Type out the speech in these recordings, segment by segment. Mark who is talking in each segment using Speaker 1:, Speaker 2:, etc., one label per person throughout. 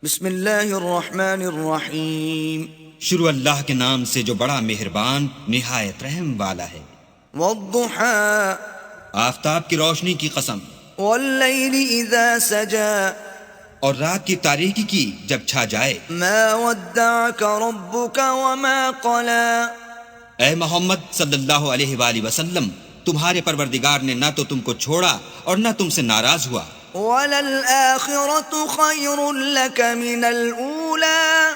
Speaker 1: بسم اللہ الرحمن الرحیم.
Speaker 2: شروع اللہ کے نام سے جو بڑا مہربان نہایت رحم والا ہے.
Speaker 1: والضحى
Speaker 2: آفتاب کی روشنی کی قسم،
Speaker 1: واللیل اذا سجا
Speaker 2: اور رات کی تاریکی کی جب چھا جائے.
Speaker 1: ما ودعك ربك وما قلى.
Speaker 2: اے محمد صلی اللہ علیہ وآلہ وسلم، تمہارے پروردگار نے نہ تو تم کو چھوڑا اور نہ تم سے ناراض ہوا.
Speaker 1: وَلَلْآخِرَةُ خَيْرٌ لَكَ مِنَ الْأُولَى.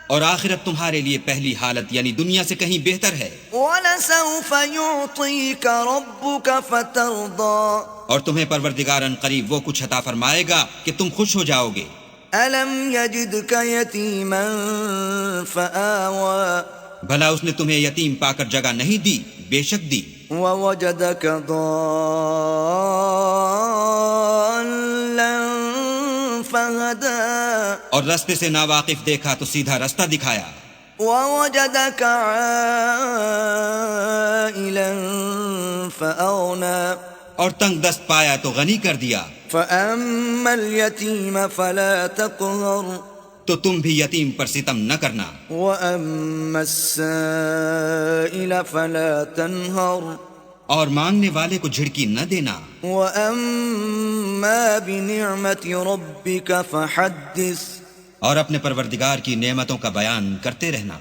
Speaker 2: اور آخرت تمہارے لیے پہلی حالت یعنی دنیا سے کہیں بہتر ہے.
Speaker 1: وَلَسَوْفَ يُعْطِيكَ رَبُّكَ فَتَرْضَى.
Speaker 2: اور تمہیں پروردگار ان قریب وہ کچھ عطا فرمائے گا کہ تم خوش ہو جاؤ گے.
Speaker 1: أَلَمْ يَجِدْكَ يَتِيمًا فَآوَى.
Speaker 2: بھلا اس نے تمہیں یتیم پا کر جگہ نہیں دی؟ بے شک دی.
Speaker 1: وَوَجَدَكَ ضَالًّا فَهَدَى.
Speaker 2: اور رستے سے ناواقف دیکھا تو سیدھا رستہ دکھایا.
Speaker 1: وَوَجَدَكَ عَائِلًا فَأَغْنَى.
Speaker 2: اور تنگ دست پایا تو غنی کر دیا.
Speaker 1: فَأَمَّا الْيَتِيمَ فَلَا تَقْهَرْ.
Speaker 2: تو تم بھی یتیم پر ستم نہ کرنا.
Speaker 1: وَأَمَّا السَّائِلَ فَلَا تَنْهَرْ.
Speaker 2: اور مانگنے والے کو جھڑکی نہ دینا.
Speaker 1: وَأَمَّا بِنِعْمَةِ رَبِّكَ فَحَدِّثْ.
Speaker 2: اور اپنے پروردگار کی نعمتوں کا بیان کرتے رہنا.